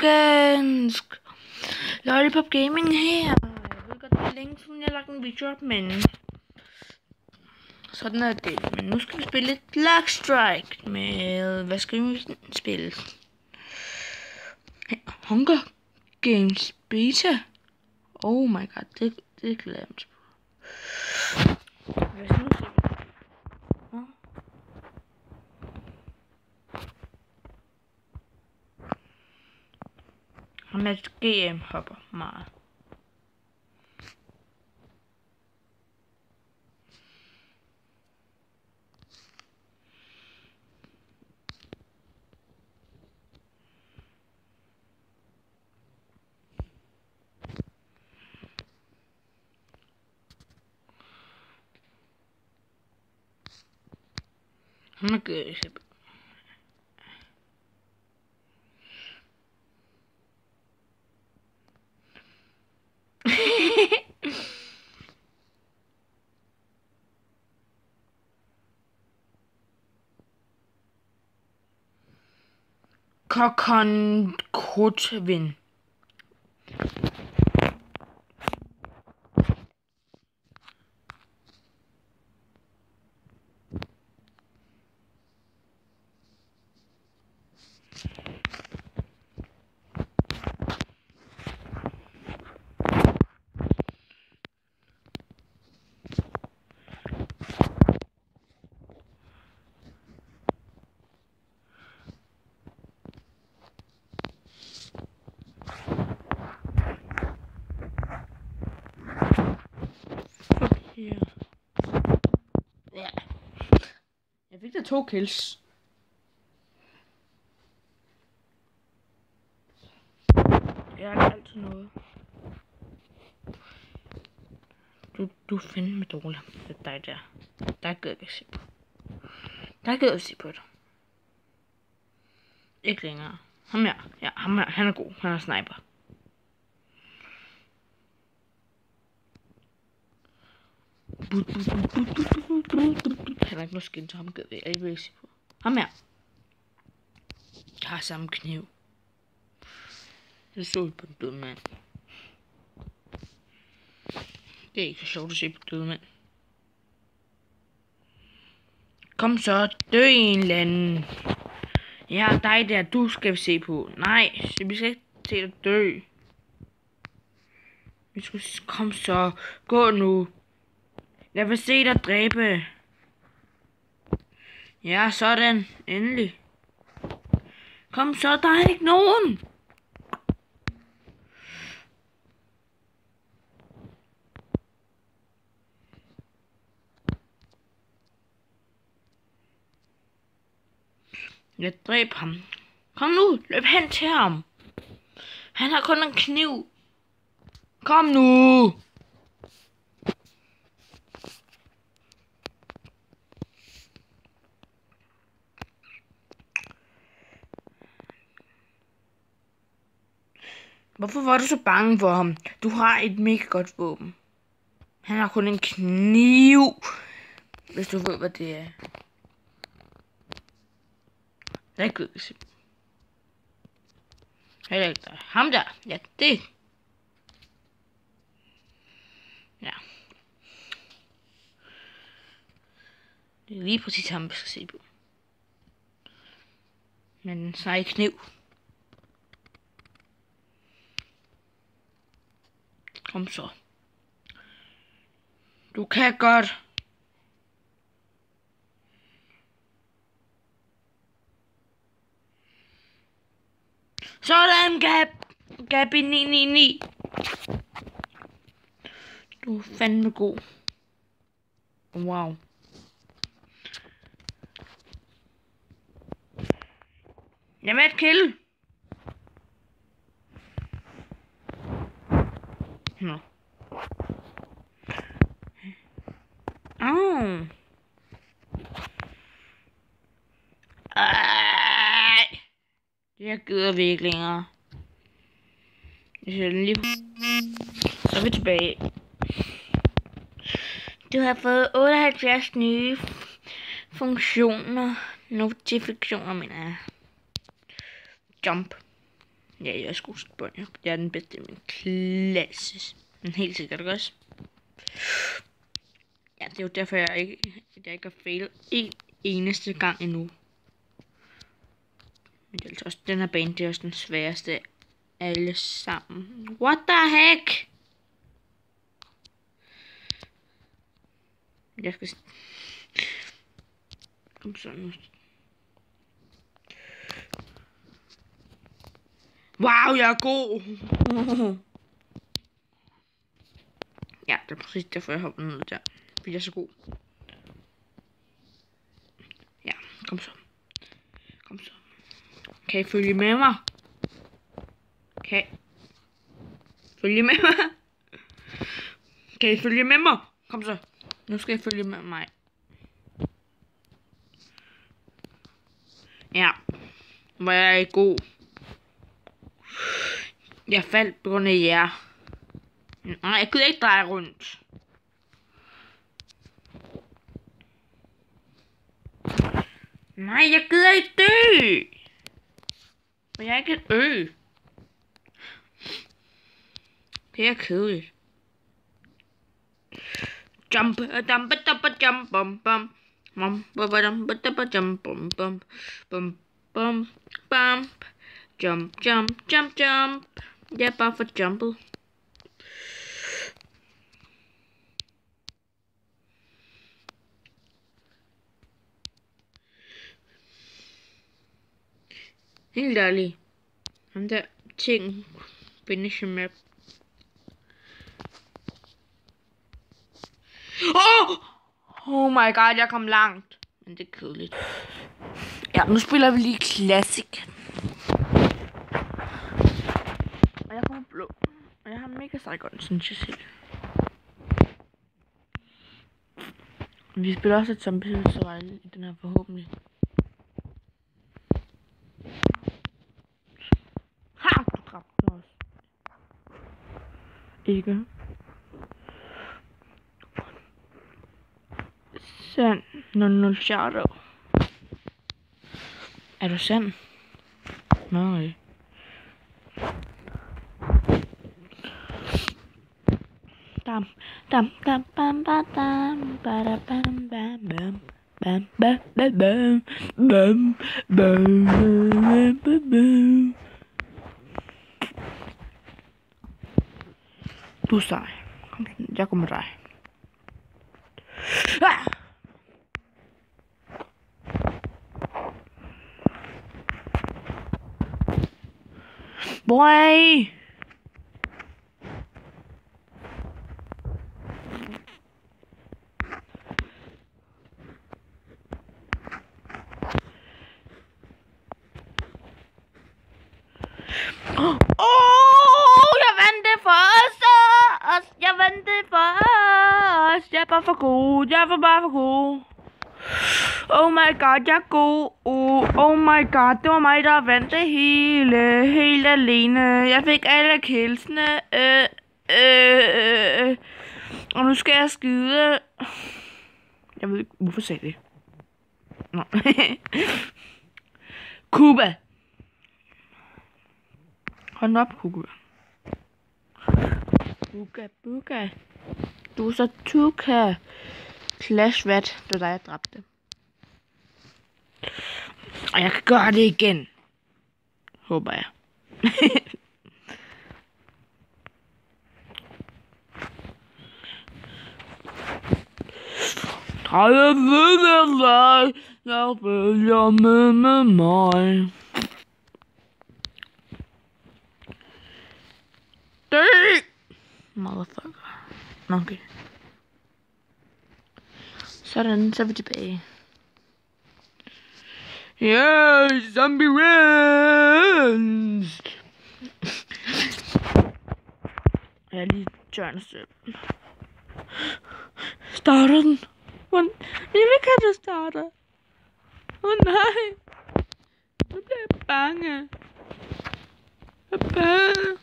folkens! Lollipop Gaming her. Jeg ved godt, det er længe siden jeg har lagt en video op, men sådan er det. Men nu skal vi spille et Black Strike med, hvad skal vi spille? Hunger Games Beta. Oh my god, det glæder jeg mig til. Hvad skal nu se? Han er GM hopper meget. Han er GM. Kokon Kotvin. Ja. Jeg fik da 2 kills. Jeg er altid noget. Du er fandme dårlig. Det er dig der. Der gider jeg se på. Der gider jeg se på dig. Ikke længere. Ham her. Ja, han er god. Han er sniper. Han er ikke noget skin til ham, gider jeg ikke vil se på. Ham her. Jeg har samme kniv. Det så på den døde mand. Det er ikke så sjovt at se på døde mand. Kom så, dø en eller anden. Ja, dig der, du skal se på. Nej, vi skal ikke se dig dø. Vi skal... Kom så, gå nu. Jeg vil se dig dræbe. Ja, sådan. Endelig. Kom så, der er ikke nogen. Jeg dræb ham. Kom nu, løb hen til ham. Han har kun en kniv. Kom nu. Hvorfor var du så bange for ham? Du har et mega godt våben. Han har kun en kniv. Hvis du ved, hvad det er. Det er godt at se. Heller ikke der. Ham der. Ja, det. Ja. Det er lige præcis ham, vi skal se på. Men en sej kniv. Kom så. Du kan godt. Sådan, Gabi 999. Du er fandme god. Wow. Jeg vil et kill. Nå. Jeg gider vi ikke længere. Så er vi tilbage. Du har fået 78 nye funktioner. Notifikationer, mener jeg. Jump. Ja, jeg er sgu Bonnier. Jeg er den bedste i min klasse. Men helt sikkert også. Ja, det er jo derfor, jeg ikke har fejlet en eneste gang endnu. Men det er altså også, den her bane, det er også den sværeste af alle sammen. What the heck? Jeg skal... Kom så nu. Wow, jeg er god! Ja, det er præcis derfor, jeg hopper ned der. Fordi jeg er så god. Ja, kom så. Kom så. Kan I følge med mig? Kan I følge med mig? Kan I følge med mig? Kom så. Nu skal I følge med mig. Ja. Hvor jeg er god. Jeg faldt på grund af jer. Nej, jeg kunne ikke dreje rundt. Nej, jeg gider ikke dø. For jeg er ikke et ø. Det er kedeligt. Jump, jump, jump, jump, bum, bum. Bum, bum, jump, bum, bum, bum, bum, bum. Jump, jump, jump, jump. Jeg er bare for jumpet. Helt ærligt. Den der ting. Finish map. Oh my god, jeg kom langt. Men det er kedeligt. Ja, nu spiller vi lige Classic. Og jeg kommer blå. Og jeg har mega sejt, synes jeg selv. Vi spiller også et zombie survival i den her forhåbentlig. Ha! Du dræbte den også. Ikke. Sand. 00 shadow. Er du sand? Nej. Dam, dam, dam, bam, ba, dam, ba, da, bam, bam, bam, bam, ba, ba, bam, bam, bam, bam, bam, bam. Du er sej. Kom, jeg kommer med dig. Ah! Boy! Jeg vandt det for os! Jeg vandt det for os! Jeg er bare for god. Jeg er bare for god. Oh my god, jeg er god. Oh my god, det var mig, der vandt det hele. Helt alene. Jeg fik alle killsene. Og nu skal jeg skyde. Jeg ved ikke, hvorfor sagde det. Nå. Kuba. Hold op, Kuba. Buga. Du er så tuka. Clash Vat, det var dig, jeg dræbte. Og jeg kan gøre det igen. Håber jeg. Jeg ved dig. Jeg følger med mig. Dø! Motherfucker. Okay. Sådan, så er vi tilbage. Yeah, zombie runs! Jeg er lige tørnestøb. Starter den? Jeg vil ikke have, det starter. Nej. Nu bliver jeg bange. Jeg er bange.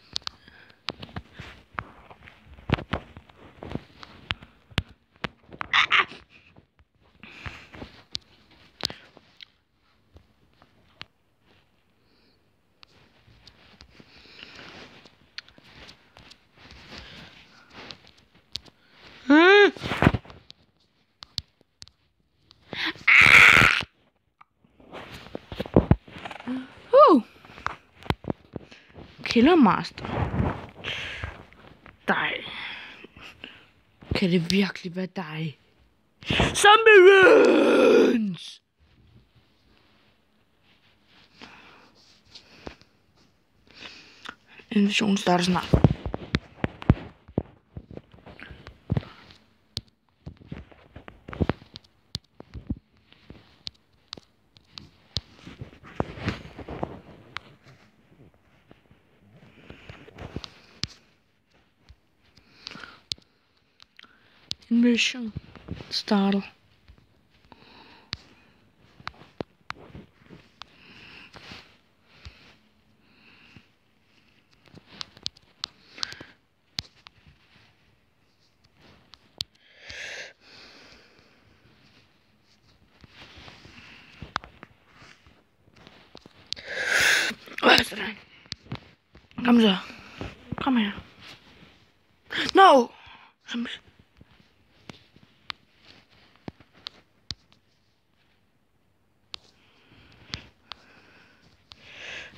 Killer Master. Dig. Kan det virkelig være dig? Zombie! Invasionen starter snart. Invasion starter. Sådan. Kom så. Kom her. No!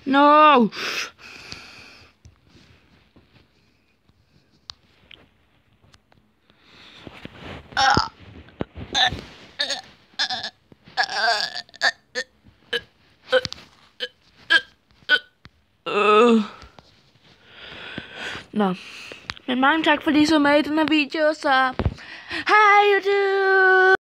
No! Nå. Men mange tak fordi I så med i den her video, så hej YouTube!